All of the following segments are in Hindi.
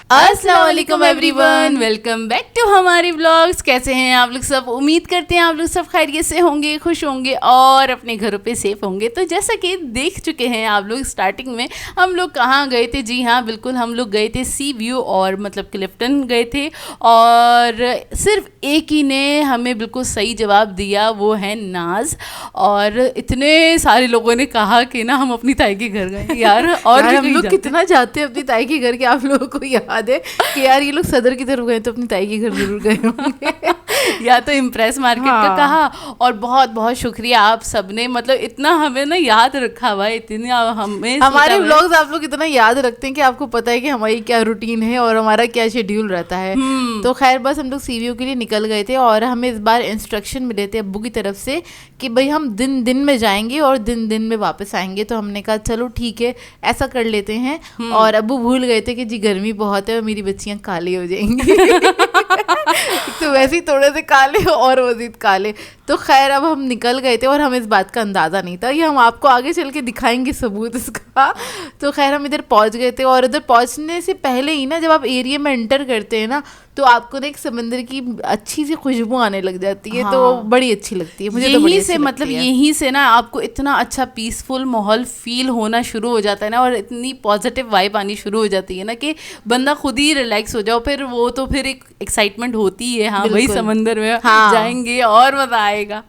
अस्सलाम वालेकुम एवरीवन, वेलकम बैक टू हमारे व्लॉग्स। कैसे हैं आप लोग सब? उम्मीद करते हैं आप लोग सब खैरियत से होंगे, खुश होंगे और अपने घरों पे सेफ होंगे। तो जैसा कि देख चुके हैं आप लोग स्टार्टिंग में हम लोग कहाँ गए थे। जी हाँ, बिल्कुल हम लोग गए थे सी व्यू और मतलब क्लिफ्टन गए थे। और सिर्फ एक ही ने हमें बिल्कुल सही जवाब दिया, वो है नाज। और इतने सारे लोगों ने कहा कि ना हम अपनी ताई के घर गए यार। और यार हम लोग कितना जाते हैं अपनी ताई के घर के, आप लोगों को याद है कि यार ये लोग सदर की तरफ गए तो अपनी ताई के घर जरूर गए होंगे। या तो इम्प्रेस मार्केट का कहा। और बहुत बहुत शुक्रिया आप सबने, मतलब इतना हमें ना याद रखा हुआ है, इतना हमें हमारे व्लॉग्स आप लोग इतना याद रखते हैं कि आपको पता है कि हमारी क्या रूटीन है और हमारा क्या शेड्यूल रहता है। तो खैर बस हम लोग सीवीओ के लिए निकल गए थे और हमें इस बार इंस्ट्रक्शन मिले थे अब्बू की तरफ से कि भाई हम दिन दिन में जाएंगे और दिन दिन में वापस आएंगे। तो हमने कहा चलो ठीक है, ऐसा कर लेते हैं। और अब्बू भूल गए थे कि जी गर्मी बहुत है और मेरी बच्चियां काली हो जाएंगी। तो वैसे ही थोड़े से काले और मजीद काले। तो खैर अब हम निकल गए थे और हमें इस बात का अंदाज़ा नहीं था। ये हम आपको आगे चल के दिखाएंगे सबूत इसका। तो खैर हम इधर पहुंच गए थे और इधर पहुंचने से पहले ही ना, जब आप एरिया में एंटर करते हैं ना, तो आपको ना एक समंदर की अच्छी सी खुशबू आने लग जाती है। हाँ। तो बड़ी अच्छी लगती है मुझे। यहीं तो बड़ी से मतलब यहीं से ना आपको इतना अच्छा पीसफुल माहौल फील होना शुरू हो जाता है ना, और इतनी पॉजिटिव वाइब आनी शुरू हो जाती है ना कि बंदा खुद ही रिलैक्स हो जाओ। फिर वो तो फिर एक एक्साइटमेंट होती है, हाँ भाई समंदर में जाएंगे और मजा आएगा।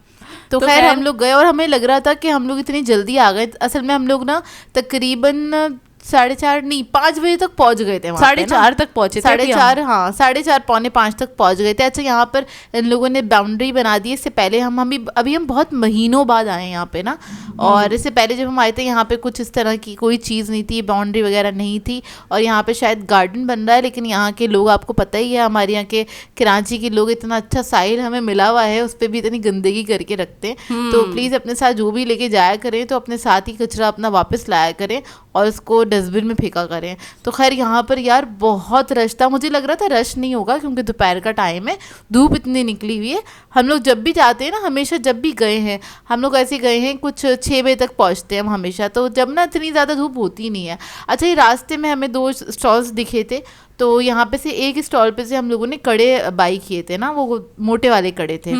तो खैर हम लोग गए और हमें लग रहा था कि हम लोग इतनी जल्दी आ गए। असल में हम लोग ना तकरीबन 4:30 नहीं 5 बजे तक पहुंच गए थे। 4:30 तक पहुंचे, 4:30 हाँ 4:30 पौने 5 तक पहुंच गए थे। अच्छा यहाँ पर इन लोगों ने बाउंड्री बना दी। इससे पहले हम अभी हम बहुत महीनों बाद आए यहाँ पे ना। और इससे पहले जब हम आए थे यहाँ पे कुछ इस तरह की कोई चीज़ नहीं थी, बाउंड्री वगैरह नहीं थी। और यहाँ पे शायद गार्डन बन रहा है, लेकिन यहाँ के लोग आपको पता ही है, हमारे यहाँ के कराची के लोग इतना अच्छा साहिल हमें मिला हुआ है, उस पर भी इतनी गंदगी करके रखते हैं। तो प्लीज़ अपने साथ जो भी लेके जाया करें तो अपने साथ ही कचरा अपना वापस लाया करें और उसको डस्टबिन में फेंका करें। तो खैर यहाँ पर यार बहुत रश था। मुझे लग रहा था रश नहीं होगा क्योंकि दोपहर का टाइम है, धूप इतनी निकली हुई है। हम लोग जब भी जाते हैं ना, हमेशा जब भी गए हैं हम लोग ऐसे गए हैं, कुछ 6 बजे तक पहुँचते हैं हम हमेशा। तो जब ना इतनी ज़्यादा धूप होती नहीं है। अच्छा ये रास्ते में हमें 2 स्टॉल्स दिखे थे। तो यहाँ पे से एक स्टॉल पे से हम लोगों ने कड़े बाई किए थे ना, वो मोटे वाले कड़े थे।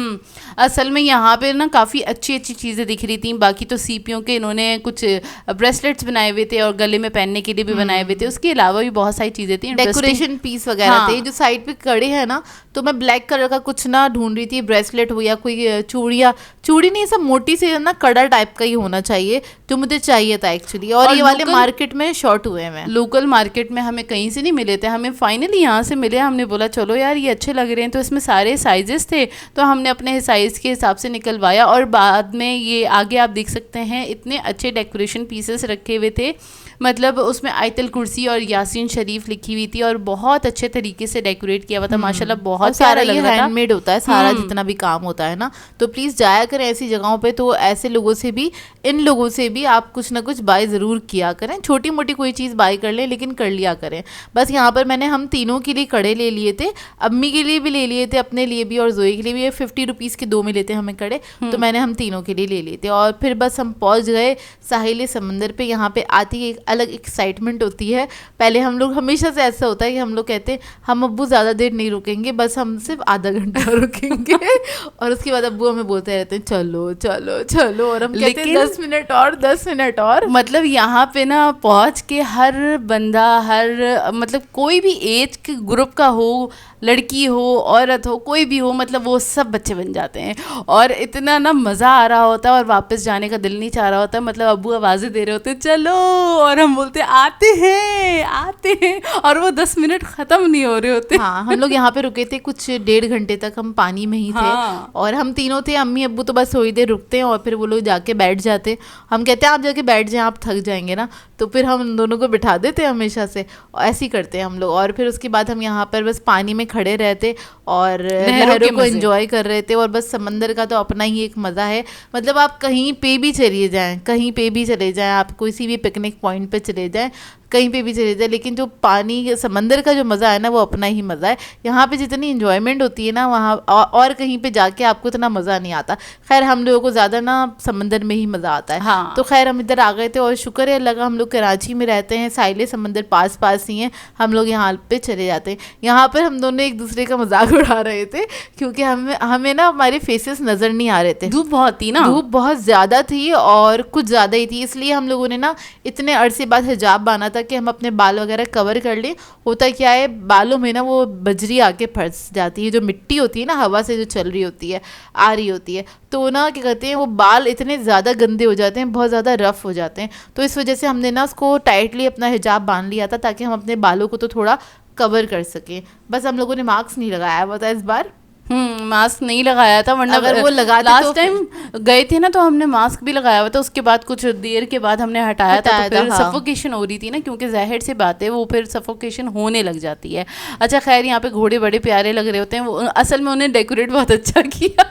असल में यहाँ पे ना काफ़ी अच्छी अच्छी चीज़ें दिख रही थी। बाकी तो सीपियों के इन्होंने कुछ ब्रेसलेट्स बनाए हुए थे और गले में पहनने के लिए भी बनाए हुए थे। उसके अलावा भी बहुत सारी चीज़ें थी, डेकोरेशन पीस वगैरह थे। जो साइड पे कड़े हैं ना, तो मैं ब्लैक कलर का कुछ ना ढूंढ रही थी, ब्रेसलेट हो या कोई चूड़ी नहीं, सब मोटी से ना कड़ा टाइप का ही होना चाहिए, जो मुझे चाहिए था एक्चुअली। और ये वाले मार्केट में शॉर्ट हुए हैं। लोकल मार्केट में हमें कहीं से नहीं मिले थे, हमें फाइनली यहाँ से मिले। हमने बोला चलो यार ये अच्छे लग रहे हैं। तो इसमें सारे साइजेस थे, तो हमने अपने साइज़ के हिसाब से निकलवाया। और बाद में ये आगे आप देख सकते हैं इतने अच्छे डेकोरेशन पीसेस रखे हुए थे, मतलब उसमें आयतल कुर्सी और यासीन शरीफ लिखी हुई थी और बहुत अच्छे तरीके से डेकोरेट किया हुआ था। माशाल्लाह बहुत सारा ये हैंडमेड होता है सारा जितना भी काम होता है ना। तो प्लीज़ जाया करें ऐसी जगहों पे। तो ऐसे लोगों से भी, इन लोगों से भी आप कुछ ना कुछ बाय ज़रूर किया करें। छोटी मोटी कोई चीज़ बाय कर लें, लेकिन कर लिया करें। बस यहाँ पर मैंने हम तीनों के लिए कड़े ले लिए थे, अम्मी के लिए भी ले लिए थे, अपने लिए भी और जोई के लिए भी। 50 रुपीज़ के 2 मिले थे हमें कड़े, तो मैंने हम तीनों के लिए ले लिए थे। और फिर बस हम पहुँच गए साहिल समंदर पे। यहाँ पे आती एक अलग एक्साइटमेंट होती है। पहले हम लोग हमेशा से ऐसा होता है कि हम लोग कहते हैं हम अब्बू ज़्यादा देर नहीं रुकेंगे, बस हम सिर्फ आधा घंटा रुकेंगे। और उसके बाद अब्बू हमें बोलते रहते हैं चलो चलो चलो, और हम कहते हैं 10 मिनट और 10 मिनट और। मतलब यहाँ पे ना पहुँच के हर बंदा, हर मतलब कोई भी एज के ग्रुप का हो, लड़की हो औरत हो, कोई भी हो, मतलब वो सब बच्चे बन जाते हैं। और इतना ना मज़ा आ रहा होता है और वापस जाने का दिल नहीं चाह रहा होता। मतलब अब्बू आवाज़ें दे रहे होते हैं चलो, और हम बोलते आते हैं, और वो 10 मिनट ख़त्म नहीं हो रहे होते। हाँ हम लोग यहाँ पे रुके थे कुछ 1.5 घंटे तक, हम पानी में ही थे। और हम तीनों थे, अम्मी अब्बू तो बस थोड़ी देर रुकते हैं और फिर वो लोग जाके बैठ जाते। हम कहते हैं आप जाके बैठ जाएं, आप थक जाएंगे ना। तो फिर हम उन दोनों को बिठा देते हमेशा से, ऐसे ही करते हैं हम लोग। और फिर उसके बाद हम यहाँ पर बस पानी में खड़े रहते और लहरों को एंजॉय कर रहे थे। और बस समंदर का तो अपना ही एक मज़ा है। मतलब आप कहीं पे भी चले जाएं, आप किसी भी पिकनिक पॉइंट पे चले जाएं, कहीं पे भी चले जाए, लेकिन जो पानी समंदर का जो मज़ा है ना वो अपना ही मज़ा है। यहाँ पे जितनी इंजॉयमेंट होती है ना वहाँ और कहीं पे जाके आपको इतना मज़ा नहीं आता। खैर हम लोगों को ज़्यादा ना समंदर में ही मज़ा आता है। हाँ। तो खैर हम इधर आ गए थे और शुक्र है अल्लाह का, हम लोग कराची में रहते हैं, साहिल समंदर पास पास ही हैं, हम लोग यहाँ पे चले जाते हैं। यहाँ पर हम दोनों एक दूसरे का मजाक उड़ा रहे थे क्योंकि हमें ना हमारे फेसेस नज़र नहीं आ रहे थे, धूप बहुत थी ना, धूप बहुत ज़्यादा थी और कुछ ज़्यादा ही थी, इसलिए हम लोगों ने ना इतने अरसे बाद हिजाब बांधा था कि हम अपने बाल वगैरह कवर कर लें। होता क्या है, बालों में ना वो बजरी आके फंस जाती है, जो मिट्टी होती है ना हवा से जो चल रही होती है, आ रही होती है, तो ना क्या कहते हैं वो बाल इतने ज़्यादा गंदे हो जाते हैं, बहुत ज़्यादा रफ़ हो जाते हैं। तो इस वजह से हमने ना उसको टाइटली अपना हिजाब बांध लिया था ताकि हम अपने बालों को तो थोड़ा कवर कर सकें। बस हम लोगों ने मास्क नहीं लगाया हुआ था इस बार। मास्क नहीं लगाया था, वरना अगर वो लगाते लास्ट टाइम गए थे ना तो हमने मास्क भी लगाया हुआ था, उसके बाद कुछ देर के बाद हमने हटाया था, तो फिर सफोकेशन हो रही थी ना, क्योंकि ज़ाहिर सी बात है वो फिर सफोकेशन होने लग जाती है। अच्छा खैर, यहाँ पे घोड़े बड़े प्यारे लग रहे होते हैं, वो असल में उन्हें डेकोरेट बहुत अच्छा किया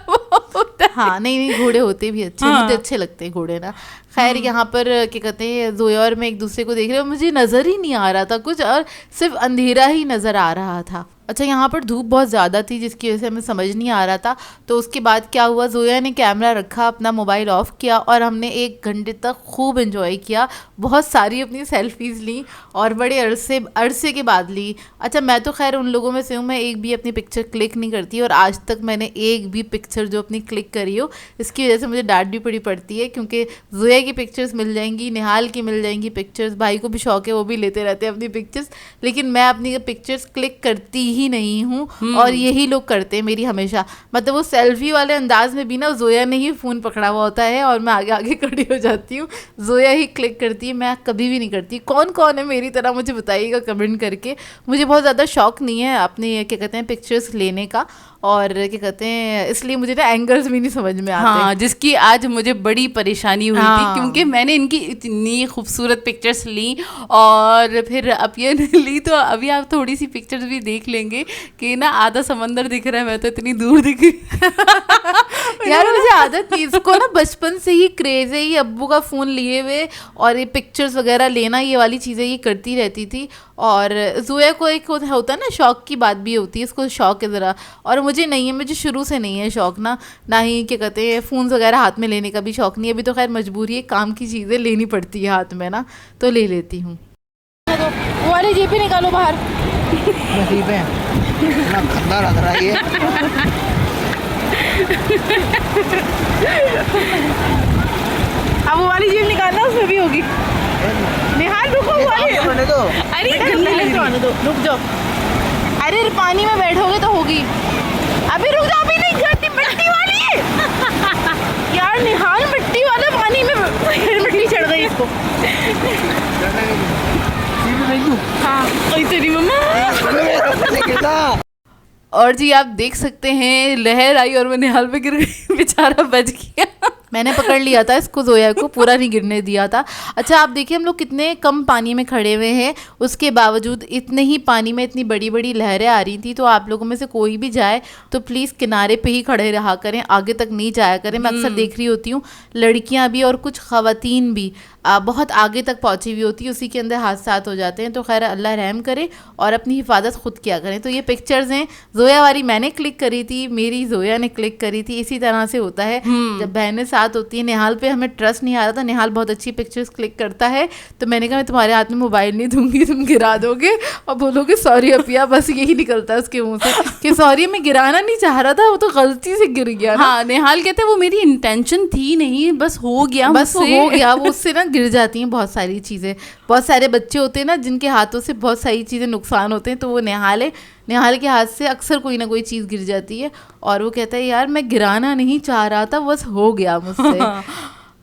हाँ नहीं घोड़े होते भी अच्छे, मुझे अच्छे लगते हैं घोड़े ना। खैर यहाँ पर क्या कहते हैं जोया और मैं एक दूसरे को देख रहे हो, मुझे नज़र ही नहीं आ रहा था कुछ और सिर्फ अंधेरा ही नज़र आ रहा था। अच्छा यहाँ पर धूप बहुत ज़्यादा थी जिसकी वजह से हमें समझ नहीं आ रहा था। तो उसके बाद क्या हुआ, जोया ने कैमरा रखा, अपना मोबाइल ऑफ़ किया और हमने 1 घंटे तक खूब एंजॉय किया, बहुत सारी अपनी सेल्फीज़ ली और बड़े अरसे के बाद ली। अच्छा मैं तो खैर उन लोगों में से हूँ, मैं एक भी अपनी पिक्चर क्लिक नहीं करती और आज तक मैंने एक भी पिक्चर जो अपनी क्लिक करी हो, इसकी वजह से मुझे डांट भी पड़ी पड़ती है, क्योंकि जोया की पिक्चर्स मिल जाएंगी, निहाल की मिल जाएंगी पिक्चर्स, भाई को भी शौक है वो भी लेते रहते हैं अपनी पिक्चर्स, लेकिन मैं अपनी पिक्चर्स क्लिक करती ही नहीं हूँ और यही लोग करते हैं मेरी हमेशा। मतलब वो सेल्फी वाले अंदाज में भी ना जोया ने ही फ़ोन पकड़ा हुआ होता है और मैं आगे आगे खड़ी हो जाती हूँ, जोया ही क्लिक करती है, मैं कभी भी नहीं करती। कौन कौन है मेरी तरह मुझे बताइएगा कमेंट करके। मुझे बहुत ज़्यादा शौक नहीं है अपने क्या कहते हैं पिक्चर्स लेने का, और क्या कहते हैं इसलिए मुझे ना एंगल्स भी नहीं समझ में आते। हाँ, जिसकी आज मुझे बड़ी परेशानी हुई थी, क्योंकि मैंने इनकी इतनी खूबसूरत पिक्चर्स ली और फिर अब ये ली, तो अभी आप थोड़ी सी पिक्चर्स भी देख लेंगे कि ना आधा समंदर दिख रहा है, मैं तो इतनी दूर दिख रही यार मुझे आदत थी इसको ना, बचपन से ही क्रेज है, ये अब्बू का फ़ोन लिए हुए और ये पिक्चर्स वगैरह लेना, ये वाली चीज़ें ये करती रहती थी। और जोया को एक होता है ना शौक की बात भी होती है, इसको शौक है ज़रा, और मुझे नहीं है, मुझे शुरू से नहीं है शौक ना ही क्या कहते हैं फ़ोन वगैरह हाथ में लेने का भी शौक नहीं है। अभी तो खैर मजबूरी है, काम की चीज़ें लेनी पड़ती है हाथ में ना, तो ले लेती हूँ। तो वो वाली जेब भी निकालो बाहर, गंदा लग रहा है ये। अब वो वाली जेब निकालना, उसमें भी होगी। निहाल रुको, अरे दो रुक जाओ, अरे पानी में बैठोगे तो होगी। अभी रुक जाओ, अभी नहीं गिरती, मिट्टी वाली है यार, निहाल मिट्टी वाला पानी में मिट्टी चढ़ गई इसको। हाँ तेरी मम्मा। और जी आप देख सकते हैं लहर आई और मैं निहाल पे गिर गई, बेचारा बच गया। मैंने पकड़ लिया था इसको, जोया को पूरा नहीं गिरने दिया था। अच्छा आप देखिए हम लोग कितने कम पानी में खड़े हुए हैं, उसके बावजूद इतने ही पानी में इतनी बड़ी बड़ी लहरें आ रही थी। तो आप लोगों में से कोई भी जाए तो प्लीज़ किनारे पे ही खड़े रहा करें, आगे तक नहीं जाया करें। मैं अक्सर देख रही होती हूँ लड़कियाँ भी और कुछ ख़वातीन भी बहुत आगे तक पहुँची हुई होती है, उसी के अंदर हादसात हो जाते हैं। तो खैर अल्लाह रहम करे और अपनी हिफाजत खुद किया करें। तो ये पिक्चर्स हैं, जोया वाली मैंने क्लिक करी थी, मेरी जोया ने क्लिक करी थी। इसी तरह से होता है जब बहनें साथ होती है। निहाल पे हमें ट्रस्ट नहीं आ रहा था, निहाल बहुत अच्छी पिक्चर्स क्लिक करता है, तो मैंने कहा मैं तुम्हारे हाथ में मोबाइल नहीं दूंगी, तुम गिरा दोगे और बोलोगे सॉरी अपिया, बस यही निकलता है उसके मुंह से कि सॉरी मैं गिराना नहीं चाह रहा था, वो तो गलती से गिर गया। हाँ, निहाल कहते हैं वो मेरी इंटेंशन थी नहीं, बस हो गया, बस हो गया। वो उससे ना गिर जाती हैं बहुत सारी चीज़ें। बहुत सारे बच्चे होते हैं ना जिनके हाथों से बहुत सारी चीज़ें नुकसान होते हैं, तो वो निहाल है, निहाल के हाथ से अक्सर कोई ना कोई चीज़ गिर जाती है और वो कहता है यार मैं गिराना नहीं चाह रहा था, बस हो गया मुझसे।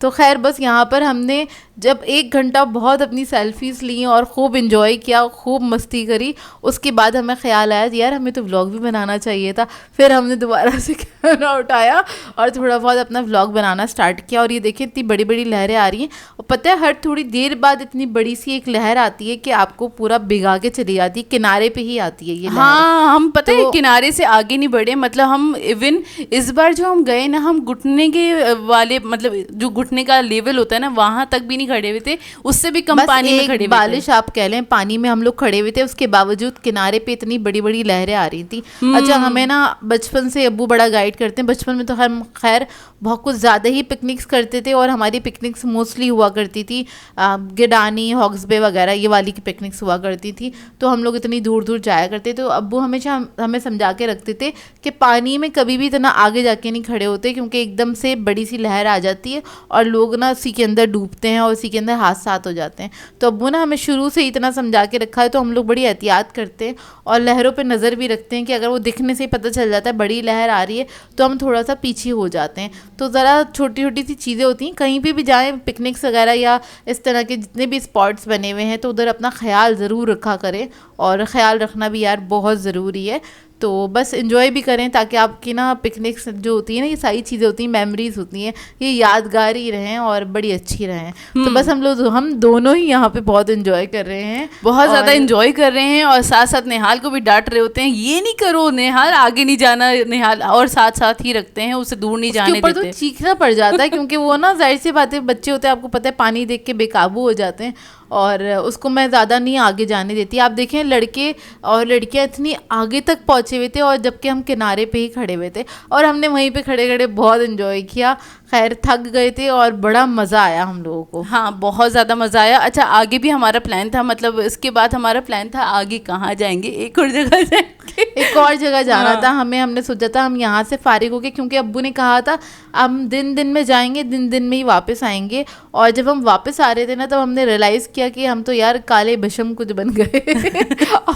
तो खैर बस यहाँ पर हमने जब 1 घंटा बहुत अपनी सेल्फीज़ ली और खूब इंजॉय किया, खूब मस्ती करी, उसके बाद हमें ख्याल आया यार हमें तो व्लॉग भी बनाना चाहिए था। फिर हमने दोबारा से कैमरा उठाया और थोड़ा बहुत अपना व्लॉग बनाना स्टार्ट किया। और ये देखिए इतनी बड़ी बड़ी लहरें आ रही हैं, और पता है हर थोड़ी देर बाद इतनी बड़ी सी एक लहर आती है कि आपको पूरा भिगा के चली जाती है, किनारे पे ही आती है ये लहर। हाँ, हम पता है किनारे से आगे नहीं बढ़े, मतलब हम इवन इस बार जो हम गए ना, हम घुटने के वाले मतलब जो घुटने का लेवल होता है ना, वहाँ तक भी नहीं खड़े हुए थे, उससे भी कम बस पानी में एक खड़े हुए थे। बारिश आप कह लें, पानी में हम लोग खड़े हुए थे, उसके बावजूद किनारे पे इतनी बड़ी बड़ी लहरें आ रही थी। अच्छा, हमें ना बचपन से अब्बू बड़ा गाइड करते हैं। बचपन में तो हम खैर बहुत कुछ ज़्यादा ही पिकनिक्स करते थे, और हमारी पिकनिक्स मोस्टली हुआ करती थी गिडानी, हॉक्स बे वगैरह, ये वाली की पिकनिक्स हुआ करती थी। तो हम लोग इतनी दूर दूर जाया करते, तो अब्बू हमेशा हमें समझा के रखते थे कि पानी में कभी भी इतना आगे जाके नहीं खड़े होते, क्योंकि एकदम से बड़ी सी लहर आ जाती है और लोग ना उसी के अंदर डूबते हैं और उसी के अंदर हादसा हो जाते हैं। तो अब्बू ना हमें शुरू से इतना समझा के रखा है, तो हम लोग बड़ी एहतियात करते हैं और लहरों पे नज़र भी रखते हैं कि अगर वो दिखने से ही पता चल जाता है बड़ी लहर आ रही है, तो हम थोड़ा सा पीछे हो जाते हैं। तो ज़रा छोटी छोटी सी चीज़ें होती हैं, कहीं पे भी जाएं पिकनिक्स वगैरह या इस तरह के जितने भी स्पॉट्स बने हुए हैं, तो उधर अपना ख्याल ज़रूर रखा करें, और ख्याल रखना भी यार बहुत ज़रूरी है। तो बस इन्जॉय भी करें, ताकि आपकी ना पिकनिक्स जो होती है ना, ये सारी चीज़ें होती हैं, मेमोरीज होती हैं, ये यादगार ही रहें और बड़ी अच्छी रहें। तो बस हम दोनों ही यहाँ पे बहुत इन्जॉय कर रहे हैं, बहुत ज़्यादा इन्जॉय कर रहे हैं, और साथ साथ नेहाल को भी डांट रहे होते हैं, ये नहीं करो नेहाल, आगे नहीं जाना नेहाल, और साथ साथ ही रखते हैं, उसे दूर नहीं जाने ऊपर देते। तो चीखना पड़ जाता है, क्योंकि वो ना जाहिर सी बात है, बच्चे होते हैं, आपको पता है, पानी देख के बेकाबू हो जाते हैं, और उसको मैं ज़्यादा नहीं आगे जाने देती। आप देखें लड़के और लड़कियां इतनी आगे तक पहुँचे हुए थे, और जबकि हम किनारे पे ही खड़े हुए थे, और हमने वहीं पे खड़े खड़े बहुत इन्जॉय किया। खैर थक गए थे और बड़ा मज़ा आया हम लोगों को। हाँ, बहुत ज़्यादा मज़ा आया। अच्छा, आगे भी हमारा प्लान था, मतलब इसके बाद हमारा प्लान था आगे कहाँ जाएंगे, एक और जगह जाएंगे, एक और जगह जाना हाँ। था हमें। हमने सोचा था हम यहाँ से फारिग होके, क्योंकि अब्बू ने कहा था हम दिन दिन में जाएंगे, दिन दिन में ही वापस आएंगे। और जब हम वापस आ रहे थे ना, तब हमने रियलाइज़ किया कि हम तो यार काले भस्म कुछ बन गए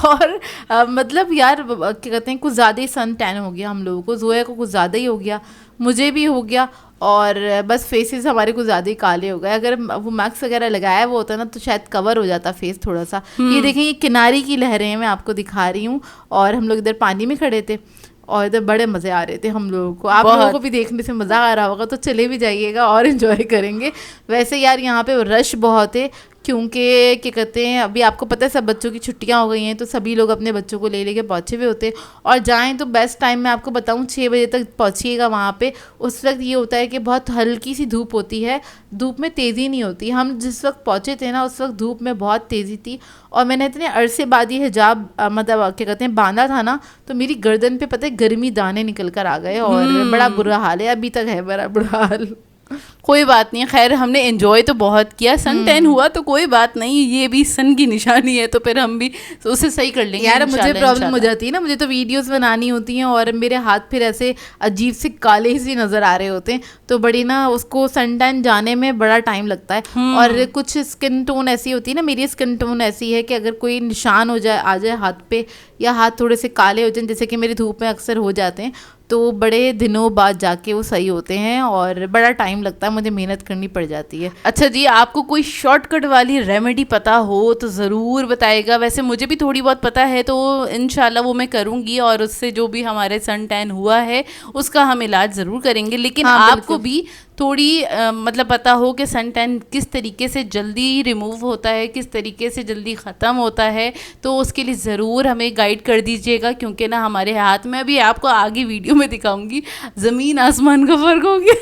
और मतलब यार क्या कहते हैं, कुछ ज़्यादा ही सन टैन हो गया हम लोगों को, जोया को कुछ ज़्यादा ही हो गया, मुझे भी हो गया, और बस फेसेस हमारे कुछ ज़्यादा ही काले हो गए। अगर वो मैक्स वगैरह लगाया हुआ होता ना, तो शायद कवर हो जाता फेस थोड़ा सा। ये देखें, ये किनारे की लहरें हैं, मैं आपको दिखा रही हूँ, और हम लोग इधर पानी में खड़े थे और इधर बड़े मज़े आ रहे थे हम लोगों को। आप लोगों को भी देखने से मज़ा आ रहा होगा, तो चले भी जाइएगा और इन्जॉय करेंगे। वैसे यार यहाँ पे रश बहुत है, क्योंकि क्या कहते हैं, अभी आपको पता है सब बच्चों की छुट्टियां हो गई हैं, तो सभी लोग अपने बच्चों को ले लेके पहुँचे हुए होते हैं। और जाएं तो बेस्ट टाइम मैं आपको बताऊं, 6 बजे तक पहुँचिएगा वहाँ पे। उस वक्त ये होता है कि बहुत हल्की सी धूप होती है, धूप में तेज़ी नहीं होती। हम जिस वक्त पहुँचे थे ना, उस वक्त धूप में बहुत तेज़ी थी, और मैंने इतने अरसे बाद ये हिजाब मतलब क्या कहते हैं बांधा था ना, तो मेरी गर्दन पे पता है गर्मी दाने निकल कर आ गए, और बड़ा बुरा हाल है, अभी तक है बड़ा बुरा हाल। कोई बात नहीं, खैर हमने एंजॉय तो बहुत किया। सन टैन हुआ तो कोई बात नहीं, ये भी सन की निशानी है, तो फिर हम भी तो उसे सही कर लेंगे यार। मुझे इंशाल्लाह, प्रॉब्लम हो इंशाल्लाह। जाती है ना, मुझे तो वीडियोस बनानी होती हैं, और मेरे हाथ फिर ऐसे अजीब से काले से नज़र आ रहे होते हैं, तो बड़ी ना उसको सन टैन जाने में बड़ा टाइम लगता है। और कुछ स्किन टोन ऐसी होती है ना, मेरी स्किन टोन ऐसी है कि अगर कोई निशान हो जाए, आ जाए हाथ पे, या हाथ थोड़े से काले हो जाए, जैसे कि मेरी धूप में अक्सर हो जाते हैं, तो बड़े दिनों बाद जाके वो सही होते हैं, और बड़ा टाइम लगता है, मुझे मेहनत करनी पड़ जाती है। अच्छा जी, आपको कोई शॉर्टकट वाली रेमेडी पता हो तो ज़रूर बताइएगा। वैसे मुझे भी थोड़ी बहुत पता है, तो इंशाल्लाह वो मैं करूँगी, और उससे जो भी हमारे सन टैन हुआ है उसका हम इलाज ज़रूर करेंगे। लेकिन हाँ, आपको भी थोड़ी मतलब पता हो कि सन टैन किस तरीके से जल्दी रिमूव होता है, किस तरीके से जल्दी ख़त्म होता है, तो उसके लिए ज़रूर हमें गाइड कर दीजिएगा, क्योंकि ना हमारे हाथ में, अभी आपको आगे वीडियो में दिखाऊंगी, ज़मीन आसमान का फ़र्क हो गया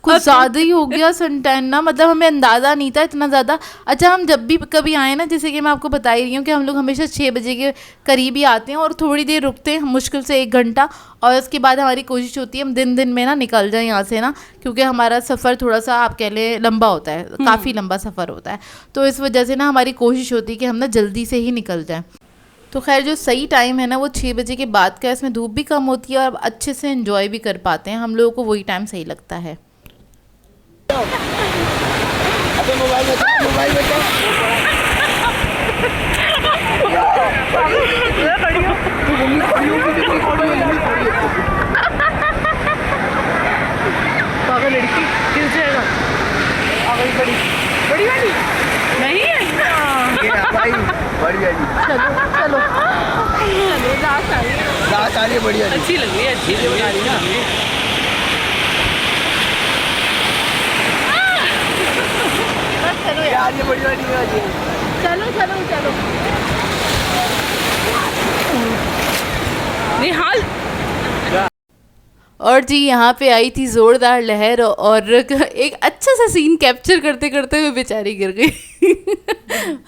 कुछ ज़्यादा ही हो गया सन टैन ना, मतलब हमें अंदाज़ा नहीं था इतना ज़्यादा। अच्छा, हम जब भी कभी आए ना, जैसे कि मैं आपको बता ही रही हूँ कि हम लोग हमेशा 6 बजे के करीब ही आते हैं, और थोड़ी देर रुकते हैं, मुश्किल से 1 घंटा, और उसके बाद हमारी कोशिश होती है हम दिन दिन में ना निकल जाएं यहाँ से ना, क्योंकि हमारा सफ़र थोड़ा सा आप कह लें लंबा होता है, काफ़ी लंबा सफ़र होता है, तो इस वजह से ना हमारी कोशिश होती है कि हम ना जल्दी से ही निकल जाएँ। तो खैर जो सही टाइम है ना, वो 6 बजे के बाद का, इसमें धूप भी कम होती है और अच्छे से एंजॉय भी कर पाते हैं, हम लोगों को वही टाइम सही लगता है। अबे मोबाइल बचाओ। पागल लड़की गिर जाएगा। बड़ी वाली नहीं है। भाई बढ़िया जी, चलो चलो चलो, रात आ रही है, बढ़िया जी। अच्छी लग रही है, अच्छी लग रही है। चलो यार ये बढ़िया नहीं है जी। चलो चलो चलो। निहाल और जी यहाँ पे आई थी जोरदार लहर और एक अच्छा सा सीन कैप्चर करते करते हुए बेचारी गिर गई।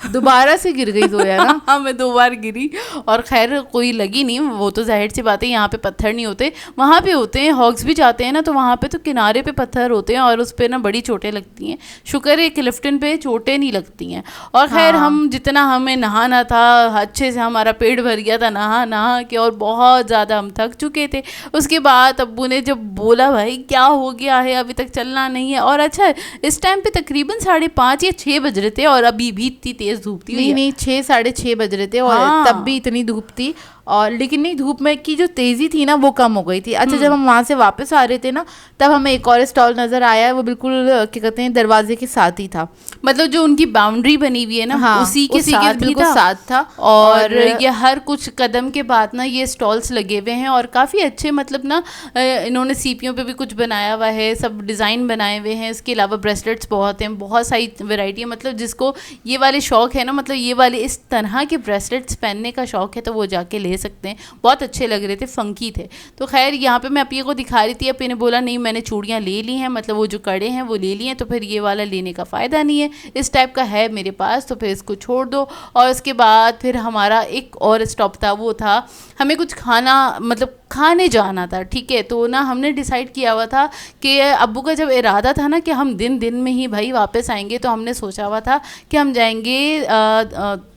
दोबारा से गिर गई जोया ना। हाँ, मैं 2 बार गिरी और खैर कोई लगी नहीं, वो तो जाहिर सी बात है, यहाँ पे पत्थर नहीं होते, वहाँ पे होते हैं। हॉग्स भी जाते हैं ना तो वहाँ पे तो किनारे पे पत्थर होते हैं और उस पर ना बड़ी चोटें लगती हैं। शुक्र है क्लिफ्टन पे चोटें नहीं लगती हैं। और खैर हम जितना हमें नहाना था अच्छे से, हमारा पेट भर गया था नहा नहा के और बहुत ज़्यादा हम थक चुके थे। उसके बाद अब्बू ने जब बोला भाई क्या हो गया है, अभी तक चलना नहीं है, और अच्छा इस टाइम पे तकरीबन 5:30 या 6 बज रहे थे और अभी भी इतनी तेज धूप थी। नहीं 6 साढ़े 6 बज रहे थे और हाँ। तब भी इतनी धूप थी। और लेकिन नहीं, धूप में की जो तेज़ी थी ना वो कम हो गई थी। अच्छा जब हम वहाँ से वापस आ रहे थे ना तब हमें एक और स्टॉल नज़र आया, वो बिल्कुल क्या कहते हैं दरवाजे के साथ ही था, मतलब जो उनकी बाउंड्री बनी हुई है ना, हाँ, उसी के साथ ही बिल्कुल था। साथ था। और ये हर कुछ कदम के बाद ना ये स्टॉल्स लगे हुए हैं और काफ़ी अच्छे, मतलब ना इन्होंने सीपियों पे भी कुछ बनाया हुआ है, सब डिज़ाइन बनाए हुए हैं। इसके अलावा ब्रेसलेट्स बहुत हैं, बहुत सारी वैरायटी है। मतलब जिसको ये वाले शौक़ है ना, मतलब ये वाले इस तरह के ब्रेसलेट्स पहनने का शौक़ है तो वो जाके ले सकते हैं। बहुत अच्छे लग रहे थे, फंकी थे। तो खैर यहाँ पे मैं अपी को दिखा रही थी, अपी ने बोला नहीं मैंने चूड़ियाँ ले ली हैं, मतलब वो जो कड़े हैं वो ले लिए हैं, तो फिर ये वाला लेने का फ़ायदा नहीं है, इस टाइप का है मेरे पास, तो फिर इसको छोड़ दो। और उसके बाद फिर हमारा एक और स्टॉप था, वो था हमें कुछ खाना, मतलब खाने जाना था, ठीक है। तो ना हमने डिसाइड किया हुआ था कि अब्बू का जब इरादा था ना कि हम दिन में ही भाई वापस आएंगे, तो हमने सोचा हुआ था कि हम जाएंगे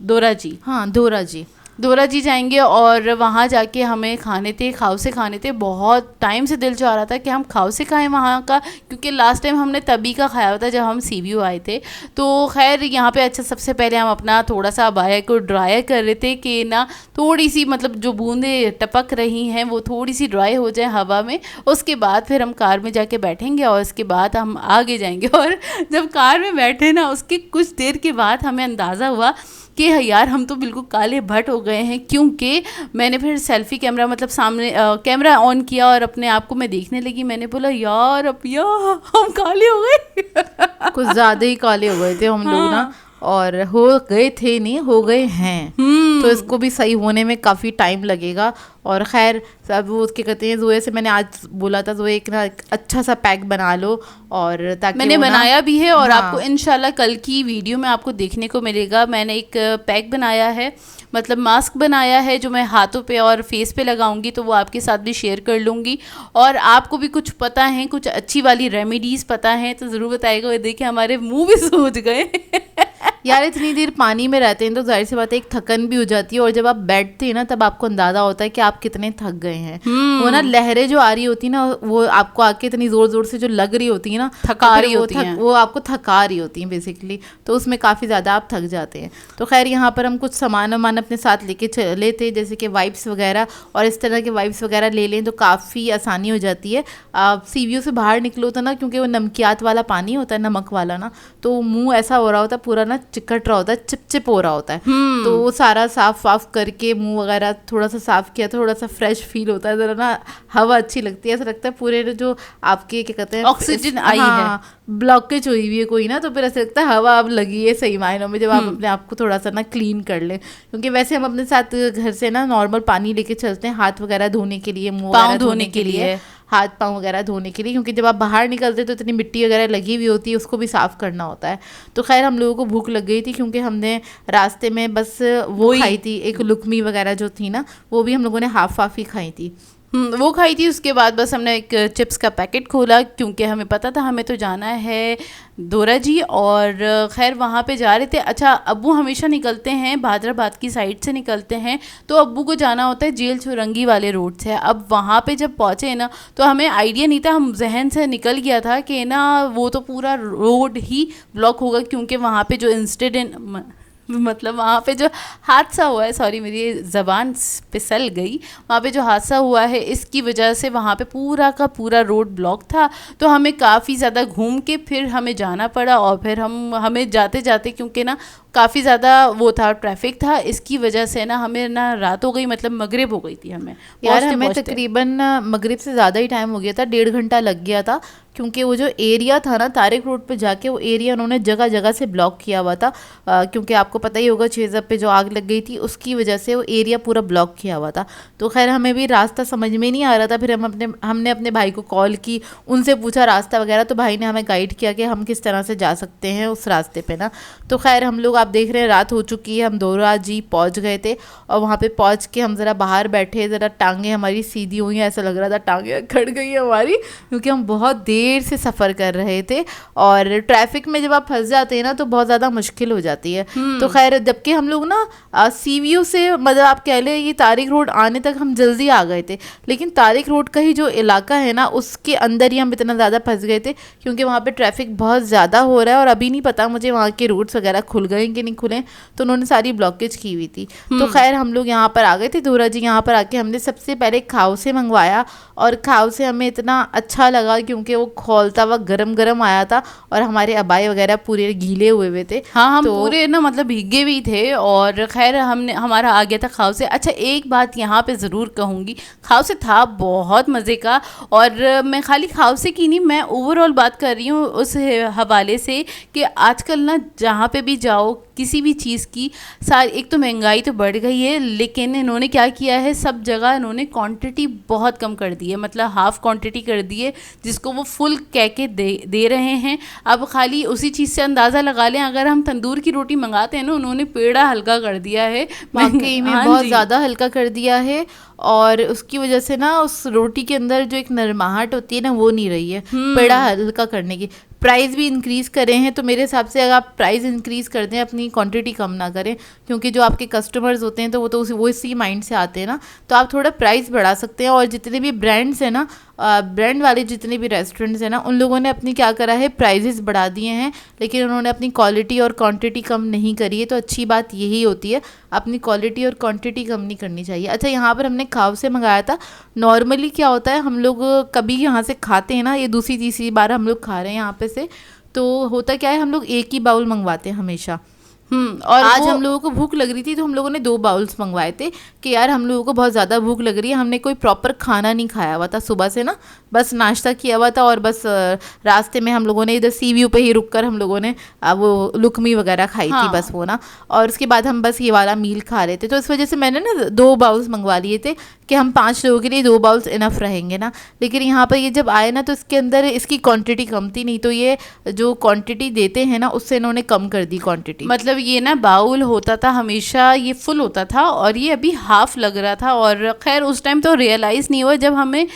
दोरा जी। हाँ, दोरा जी जाएंगे और वहाँ जाके हमें खाने थे, खाउसे खाने थे। बहुत टाइम से दिल चाह रहा था कि हम खाउसे खाएं वहाँ का, क्योंकि लास्ट टाइम हमने तभी का खाया हुआ था जब हम सीव्यू आए थे। तो खैर यहाँ पे अच्छा सबसे पहले हम अपना थोड़ा सा अबाया को ड्राई कर रहे थे कि ना थोड़ी सी, मतलब जो बूंदें टपक रही हैं वो थोड़ी सी ड्राई हो जाए हवा में। उसके बाद फिर हम कार में जाके बैठेंगे और उसके बाद हम आगे जाएंगे। और जब कार में बैठे ना उसके कुछ देर के बाद हमें अंदाज़ा हुआ कि यार हम तो बिल्कुल काले भट्ट हो गए हैं, क्योंकि मैंने फिर सेल्फी कैमरा, मतलब सामने कैमरा ऑन किया और अपने आप को मैं देखने लगी। मैंने बोला यार अब यार हम काले हो गए। कुछ ज़्यादा ही काले हो गए थे हम लोग ना, और हो गए थे नहीं, हो गए हैं। तो इसको भी सही होने में काफ़ी टाइम लगेगा। और खैर सब वो उसके कहते हैं, जोए से मैंने आज बोला था जोए एक ना अच्छा सा पैक बना लो, और ताकि मैंने बनाया भी है और हाँ। आपको इंशाल्लाह कल की वीडियो में आपको देखने को मिलेगा। मैंने एक पैक बनाया है, मतलब मास्क बनाया है जो मैं हाथों पे और फेस पे लगाऊंगी, तो वो आपके साथ भी शेयर कर लूँगी। और आपको भी कुछ पता है, कुछ अच्छी वाली रेमेडीज़ पता है तो ज़रूर बताइएगा। देखिए हमारे मुँह भी सूज गए। यार इतनी देर पानी में रहते हैं तो जाहिर सी बात है एक थकन भी हो जाती है, और जब आप बैठते हैं ना तब आपको अंदाजा होता है कि आप कितने थक गए हैं। वो ना लहरें जो आ रही होती है ना, वो आपको आके इतनी जोर जोर से जो लग रही होती है ना, थका रही होती हैं, वो आपको थका रही होती हैं बेसिकली, तो उसमें काफ़ी ज़्यादा आप थक जाते हैं। तो खैर यहाँ पर हम कुछ सामान अपने साथ लेके चले थे, जैसे कि वाइप्स वगैरह, और इस तरह के वाइप्स वगैरह ले लें तो काफ़ी आसानी हो जाती है। आप सीव्यू से बाहर निकलो तो ना, क्योंकि वो नमकियात वाला पानी होता है, नमक वाला ना, तो मुँह ऐसा हो रहा होता है पूरा ना चिकट रहा होता है, चिपचिप हो रहा होता है। तो वो सारा साफ वाफ करके मुंह वगैरह थोड़ा सा साफ किया, थोड़ा सा फ्रेश फील होता है, जरा ना हवा अच्छी लगती है। ऐसा लगता है पूरे जो आपके क्या कहते हैं ऑक्सीजन आई है, ब्लॉकेज हुई हुई है कोई ना, तो फिर ऐसा लगता है हवा अब लगी है सही मायनों में, जब आप अपने आप को थोड़ा सा ना क्लीन कर लें। क्योंकि वैसे हम अपने साथ घर से ना नॉर्मल पानी लेके चलते हैं हाथ वगैरह धोने के लिए, मुँह पाँव धोने के लिए, हाथ पाँव वगैरह धोने के लिए, क्योंकि जब आप बाहर निकलते तो इतनी मिट्टी वगैरह लगी हुई होती है, उसको भी साफ़ करना होता है। तो खैर हम लोगों को भूख लग गई थी, क्योंकि हमने रास्ते में बस वो खाई थी, एक लुकमी वगैरह जो थी ना, वो भी हम लोगों ने हाफ ही खाई थी। वो खाई थी। उसके बाद बस हमने एक चिप्स का पैकेट खोला, क्योंकि हमें पता था हमें तो जाना है दोरा जी, और खैर वहाँ पे जा रहे थे। अच्छा अब्बू हमेशा निकलते हैं भादराबाद की साइड से निकलते हैं, तो अब्बू को जाना होता है जेल चुरंगी वाले रोड से। अब वहाँ पे जब पहुँचे ना तो हमें आइडिया नहीं था, हम जहन से निकल गया था कि ना वो तो पूरा रोड ही ब्लॉक होगा, क्योंकि वहाँ पे जो इंसिडेंट, मतलब वहाँ पे जो हादसा हुआ है, सॉरी मेरी ज़बान फिसल गई, वहाँ पे जो हादसा हुआ है इसकी वजह से वहाँ पे पूरा का पूरा रोड ब्लॉक था। तो हमें काफ़ी ज़्यादा घूम के फिर हमें जाना पड़ा, और फिर हमें जाते जाते, क्योंकि ना काफ़ी ज़्यादा वो था, ट्रैफिक था, इसकी वजह से ना हमें ना रात हो गई, मतलब मगरिब हो गई थी हमें। यार हमें तकरीबन मगरिब से ज़्यादा ही टाइम हो गया था, 1.5 घंटा लग गया था, क्योंकि वो जो एरिया था ना तारिक रोड पे जाके, वो एरिया उन्होंने जगह जगह से ब्लॉक किया हुआ था। क्योंकि आपको पता ही होगा 6 पे जो आग लग गई थी उसकी वजह से वो एरिया पूरा ब्लॉक किया हुआ था। तो खैर हमें भी रास्ता समझ में नहीं आ रहा था, फिर हमने अपने भाई को कॉल की, उनसे पूछा रास्ता वगैरह, तो भाई ने हमें गाइड किया कि हम किस तरह से जा सकते हैं उस रास्ते पे ना। तो खैर हम लोग, आप देख रहे हैं रात हो चुकी है, हम दोरा जी पहुँच गए थे और वहाँ पे पहुँच के हम ज़रा बाहर बैठे, ज़रा टांगें हमारी सीधी हुई हैं, ऐसा लग रहा था टांगें खड़ गई है हमारी, क्योंकि हम बहुत देर से सफ़र कर रहे थे और ट्रैफिक में जब आप फंस जाते हैं ना तो बहुत ज़्यादा मुश्किल हो जाती है। तो खैर जबकि हम लोग ना सीवीओ से, मतलब आप कह लें ये तारिक रोड आने तक हम जल्दी आ गए थे, लेकिन तारिक रोड का ही जो इलाका है ना उसके अंदर ही हम इतना ज़्यादा फंस गए थे क्योंकि वहाँ पे ट्रैफिक बहुत ज़्यादा हो रहा है और अभी नहीं पता मुझे वहाँ के रूट्स वगैरह खुल गए कि नहीं खुले, तो उन्होंने सारी ब्लॉकेज की हुई थी। तो खैर हम लोग यहाँ पर आ गए थे दोरा जी। यहाँ पर आके हमने सबसे पहले खाव से मंगवाया और खाव से हमें इतना अच्छा लगा क्योंकि वो खोलता हुआ गरम गरम आया था और हमारे अबाई वगैरह पूरे गीले हुए थे। हाँ, हम तो पूरे ना मतलब भीगे भी थे और खैर हमारा आ गया था खाव से। अच्छा, एक बात यहाँ पे ज़रूर कहूँगी, खाव से था बहुत मज़े का, और मैं खाली खाव से की नहीं, मैं ओवरऑल बात कर रही हूँ उस हवाले से कि आजकल ना जहाँ पे भी जाओ किसी भी चीज़ की एक तो महंगाई तो बढ़ गई है, लेकिन इन्होंने क्या किया है, सब जगह इन्होंने क्वांटिटी बहुत कम कर दी है, मतलब हाफ क्वांटिटी कर दी है जिसको वो फुल कह के दे रहे हैं। अब खाली उसी चीज़ से अंदाज़ा लगा लें, अगर हम तंदूर की रोटी मंगाते हैं ना, उन्होंने पेड़ा हल्का कर दिया है, वाकई में बहुत ज़्यादा हल्का कर दिया है और उसकी वजह से ना उस रोटी के अंदर जो एक नरमाहट होती है ना वो नहीं रही है। पेड़ा हल्का करने की प्राइस भी इंक्रीज़ करे हैं, तो मेरे हिसाब से अगर आप प्राइस इंक्रीज़ कर दें अपनी क्वांटिटी कम ना करें, क्योंकि जो आपके कस्टमर्स होते हैं तो वो इसी माइंड से आते हैं ना, तो आप थोड़ा प्राइस बढ़ा सकते हैं। और जितने भी ब्रांड्स हैं ना, ब्रांड वाले जितने भी रेस्टोरेंट्स हैं ना, उन लोगों ने अपनी क्या करा है, प्राइजेस बढ़ा दिए हैं, लेकिन उन्होंने अपनी क्वालिटी और क्वांटिटी कम नहीं करी है। तो अच्छी बात यही होती है, अपनी क्वालिटी और क्वांटिटी कम नहीं करनी चाहिए। अच्छा, यहाँ पर हमने खाव से मंगाया था। नॉर्मली क्या होता है, हम लोग कभी यहाँ से खाते हैं ना, ये दूसरी तीसरी बार हम लोग खा रहे हैं यहाँ पे से, तो होता क्या है, हम लोग एक ही बाउल मंगवाते हैं हमेशा। और आज हम लोगों को भूख लग रही थी तो हम लोगों ने 2 बाउल्स मंगवाए थे कि यार हम लोगों को बहुत ज़्यादा भूख लग रही है। हमने कोई प्रॉपर खाना नहीं खाया हुआ था सुबह से ना, बस नाश्ता किया हुआ था और बस रास्ते में हम लोगों ने इधर सी व्यू पे ही रुककर हम लोगों ने वो लुकमी वगैरह खाई थी बस वो ना, और उसके बाद हम बस ये वाला मील खा रहे थे। तो इस वजह से मैंने ना 2 बाउल्स मंगवा लिए थे कि हम 5 लोगों के लिए 2 बाउल्स इनफ रहेंगे ना। लेकिन यहाँ पर ये जब आए ना तो इसके अंदर इसकी क्वांटिटी कम थी, नहीं तो ये जो क्वांटिटी देते हैं ना उससे इन्होंने कम कर दी क्वांटिटी। मतलब ये ना बाउल होता था हमेशा, ये फुल होता था और ये अभी हाफ लग रहा था। और खैर उस टाइम तो रियलाइज़ नहीं हुआ, जब हमें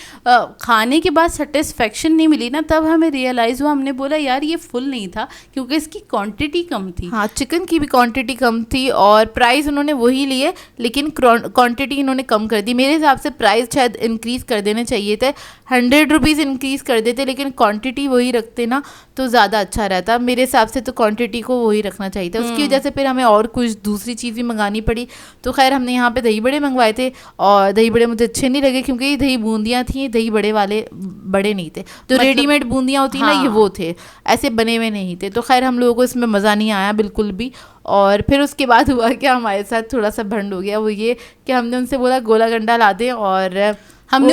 खाने के बाद सेटिस्फेक्शन नहीं मिली ना तब हमें रियलाइज़ हुआ। हमने बोला यार ये फुल नहीं था क्योंकि इसकी क्वांटिटी कम थी। हाँ, चिकन की भी क्वांटिटी कम थी और प्राइस उन्होंने वही लिए, लेकिन क्वांटिटी इन्होंने कम कर दी। मेरे हिसाब से प्राइस शायद इंक्रीज़ कर देने चाहिए थे, 100 रुपीज़ इंक्रीज़ कर देते, लेकिन क्वांटिटी वही रखते ना तो ज़्यादा अच्छा रहता। मेरे हिसाब से तो क्वांटिटी को वही रखना चाहिए था। उसकी वजह से फिर हमें और कुछ दूसरी चीज़ भी मंगानी पड़ी। तो खैर हमने यहाँ पे दही बड़े मंगवाए थे और दही बड़े मुझे अच्छे नहीं लगे क्योंकि ये दही बूंदियाँ थी, दही बड़े वाले बड़े नहीं थे, जो रेडीमेड बूंदियाँ होती हैं ना ये वो थे, ऐसे बने हुए नहीं थे। तो खैर हम लोगों को इसमें मज़ा नहीं आया बिल्कुल भी। और फिर उसके बाद हुआ क्या, हमारे साथ थोड़ा सा भंड हो गया, वो ये कि हमने उनसे बोला गोला गंडा ला दें और हमने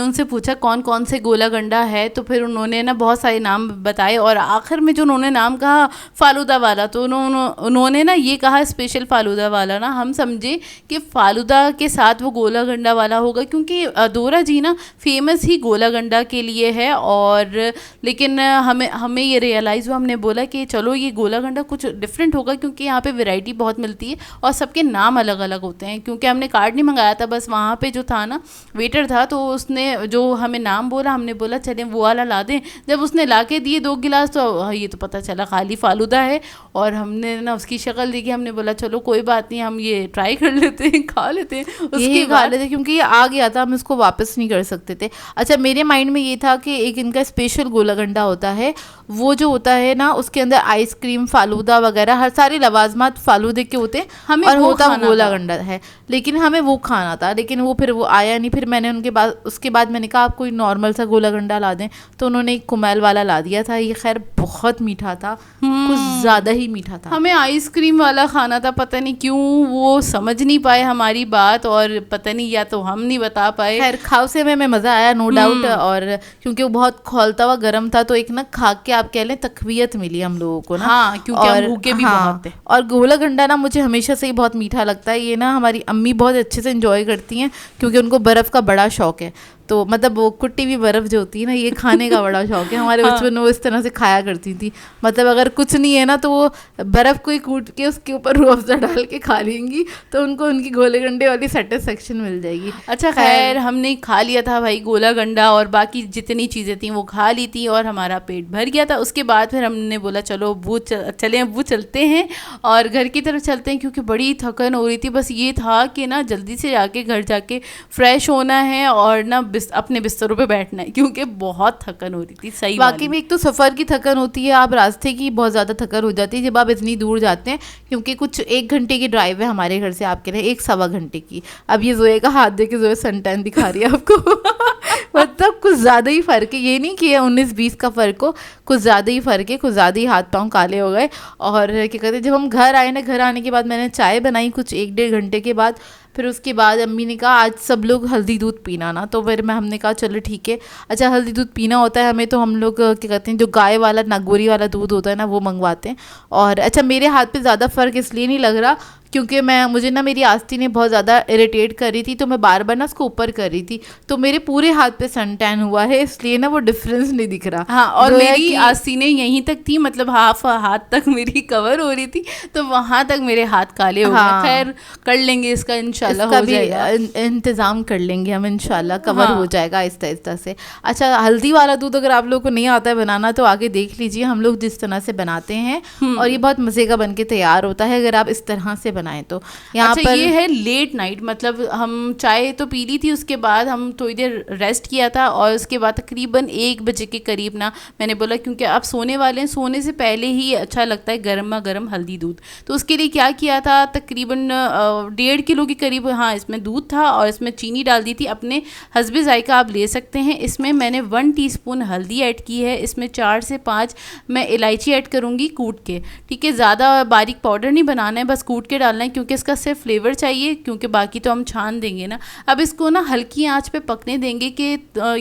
उनसे पूछा कौन कौन से गोला गंडा है, तो फिर उन्होंने ना बहुत सारे नाम बताए और आखिर में जो उन्होंने नाम कहा फालूदा वाला, तो उन्होंने ना ये कहा स्पेशल फालूदा वाला ना। हम समझे कि फालूदा के साथ वो गोला गंडा वाला होगा क्योंकि दोरा जी ना फेमस ही गोला गंडा के लिए है। और लेकिन हमें ये रियलाइज़ हुआ, हमने बोला कि चलो ये गोला गंडा कुछ डिफरेंट होगा क्योंकि यहाँ पे वैरायटी बहुत मिलती है और सबके नाम अलग अलग होते हैं। क्योंकि हमने कार्ड नहीं मंगाया था, बस वहाँ पे जो था ना वेटर था तो उसने जो हमें नाम बोला, हमने बोला चलें वो वाला ला दें। जब उसने ला के दिए 2 गिलास तो ये तो पता चला खाली फालूदा है। और हमने ना उसकी शक्ल देखी, हमने बोला चलो कोई बात नहीं, हम ये ट्राई कर लेते हैं, खा लेते हैं। उसकी खा लेते क्योंकि ये आ गया था, हम इसको वापस नहीं कर सकते थे। अच्छा, मेरे माइंड में ये था कि एक इनका स्पेशल गोला गंडा होता है, वो जो होता है ना उसके अंदर आइसक्रीम फालूदा वगैरह हर सारे लवाजमात फालूदे के होते हैं, हमें और होता गोला गंडा है, लेकिन हमें वो खाना था, लेकिन वो फिर वो आया खाया नहीं। फिर मैंने उसके बाद मैंने कहा आप कोई नॉर्मल सा गोला गंडा ला दें, तो उन्होंने एक कुमेल वाला ला दिया था। ये खैर बहुत मीठा था, कुछ ज़्यादा ही मीठा था। हमें आइसक्रीम वाला खाना था, पता नहीं क्यों वो समझ नहीं पाए हमारी बात, और पता नहीं या तो हम नहीं बता पाए। खैर खाउसे में मज़ा आया नो डाउट, और क्योंकि वो बहुत खौलता हुआ गर्म था, तो एक ना खा के आप कह लें तकवीयत मिली हम लोगों को ना। हाँ, क्योंकि हम भूखे भी बहुत थे। और गोला गंडा ना मुझे हमेशा से ही बहुत मीठा लगता है। ये ना हमारी अम्मी बहुत अच्छे से एंजॉय करती हैं, क्योंकि उनको बर्फ़ का बड़ा शौक है। तो मतलब वो कुट्टी भी बर्फ़ जो होती है ना, ये खाने का बड़ा शौक है। हमारे बचपन में वो इस तरह से खाया करती थी। मतलब अगर कुछ नहीं है ना, तो वो बर्फ़ को ही कूट के उसके ऊपर रूह अफ़ज़ा डाल के खा लेंगी, तो उनको उनकी गोले गंडे वाली सेटिस्फेक्शन मिल जाएगी। अच्छा खैर हमने खा लिया था भाई गोला गंडा, और बाकी जितनी चीज़ें थी वो खा ली थी, और हमारा पेट भर गया था। उसके बाद फिर हमने बोला चलो वो चलते हैं और घर की तरफ चलते हैं, क्योंकि बड़ी थकन हो रही थी। बस ये था कि ना जल्दी से जाके घर जाके फ्रेश होना है और ना अपने बिस्तरों पे बैठना है, क्योंकि बहुत थकन हो रही थी। सही वाकई में एक तो सफ़र की थकन होती है, आप रास्ते की बहुत ज़्यादा थकन हो जाती है जब आप इतनी दूर जाते हैं, क्योंकि कुछ 1 घंटे की ड्राइव है हमारे घर से आपके लिए, 1-1.25 घंटे की। अब ये जोए का हाथ दे के जोए सन दिखा रही है आपको मतलब कुछ ज़्यादा ही फ़र्क है, ये नहीं कि 19-20 का फ़र्क हो, कुछ ज़्यादा ही फ़र्क है, कुछ ज़्यादा ही हाथ पाँव काले हो गए। और क्या कहते हैं, जब हम घर आए ना, घर आने के बाद मैंने चाय बनाई कुछ 1-1.5 घंटे के बाद। फिर उसके बाद अम्मी ने कहा आज सब लोग हल्दी दूध पीना ना, तो फिर हमने कहा चलो ठीक है। अच्छा हल्दी दूध पीना होता है हमें, तो हम लोग क्या कहते हैं जो गाय वाला नागौरी वाला दूध होता है ना, वो मंगवाते हैं। और अच्छा मेरे हाथ पे ज़्यादा फ़र्क इसलिए नहीं लग रहा क्योंकि मुझे ना मेरी आस्ती ने बहुत ज़्यादा इरिटेट कर रही थी, तो मैं बार बार ना उसको ऊपर कर रही थी, तो मेरे पूरे हाथ पे सन टैन हुआ है, इसलिए ना वो डिफरेंस नहीं दिख रहा। हाँ, और मेरी आस्तीनें यहीं तक थी, मतलब हाफ हाथ तक मेरी कवर हो रही थी, तो वहाँ तक मेरे हाथ काले हो गए। खैर कर लेंगे इसका इंशाल्लाह, हो जाएगा, इंतज़ाम कर लेंगे हम इंशाल्लाह, कवर हो जाएगा आहिस्ता आहिस्ता से। अच्छा हल्दी वाला दूध अगर आप लोगों को नहीं आता है बनाना, तो आगे देख लीजिए हम लोग जिस तरह से बनाते हैं, और ये बहुत मज़े का बन के तैयार होता है अगर आप इस तरह से बनाएं तो। यहाँ अच्छा, पर ये है लेट नाइट, मतलब हम चाय तो पी ली थी, उसके बाद हम थोड़ी देर रेस्ट किया था, और उसके बाद तकरीबन 1 बजे के करीब ना मैंने बोला क्योंकि आप सोने वाले हैं, सोने से पहले ही अच्छा लगता है गर्मा गर्म हल्दी दूध। तो उसके लिए क्या किया था, तकरीबन 1.5 किलो के करीब हाँ इसमें दूध था, और इसमें चीनी डाल दी थी, अपने हस्बे जायका आप ले सकते हैं। इसमें मैंने 1 टीस्पून हल्दी ऐड की है, इसमें 4 से 5 मैं इलायची ऐड करूँगी कूट के, ठीक है। ज़्यादा बारीक पाउडर नहीं बनाना है, बस कूट के डालना है, क्योंकि इसका सिर्फ फ्लेवर चाहिए, क्योंकि बाकी तो हम छान देंगे ना। अब इसको ना हल्की आंच पे पकने देंगे कि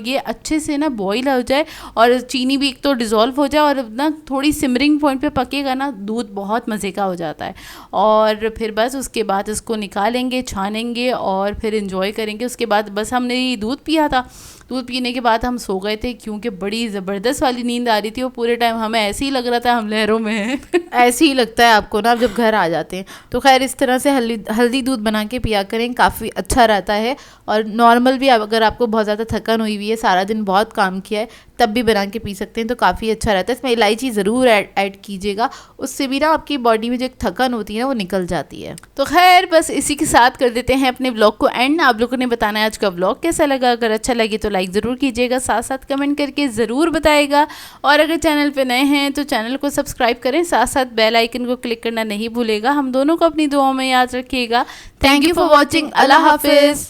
ये अच्छे से ना बॉईल हो जाए, और चीनी भी एक तो डिज़ोल्व हो जाए, और ना थोड़ी सिमरिंग पॉइंट पे पकेगा ना, दूध बहुत मज़े का हो जाता है। और फिर बस उसके बाद इसको निकालेंगे, छानेंगे, और फिर इंजॉय करेंगे। उसके बाद बस हमने ये दूध पिया था, दूध पीने के बाद हम सो गए थे, क्योंकि बड़ी ज़बरदस्त वाली नींद आ रही थी, और पूरे टाइम हमें ऐसे ही लग रहा था हम लहरों में हैं ऐसे ही लगता है आपको ना जब घर आ जाते हैं। तो खैर इस तरह से हल्दी दूध बना के पिया करें, काफ़ी अच्छा रहता है। और नॉर्मल भी अगर आपको बहुत ज़्यादा थकन हुई हुई है, सारा दिन बहुत काम किया है, तब भी बना के पी सकते हैं, तो काफ़ी अच्छा रहता है। इसमें इलायची ज़रूर ऐड कीजिएगा, उससे भी ना आपकी बॉडी में जो एक थकन होती है ना वो निकल जाती है। तो खैर बस इसी के साथ कर देते हैं अपने ब्लॉग को एंड। आप लोगों ने बताना है आज का ब्लॉग कैसा लगा, अगर अच्छा लगे तो लाइक ज़रूर कीजिएगा, साथ साथ कमेंट करके ज़रूर बताइएगा, और अगर चैनल पे नए हैं तो चैनल को सब्सक्राइब करें, साथ साथ बेल आइकन को क्लिक करना नहीं भूलेगा। हम दोनों को अपनी दुआओं में याद रखिएगा। Thank you for watching. अल्लाह हाफिज़।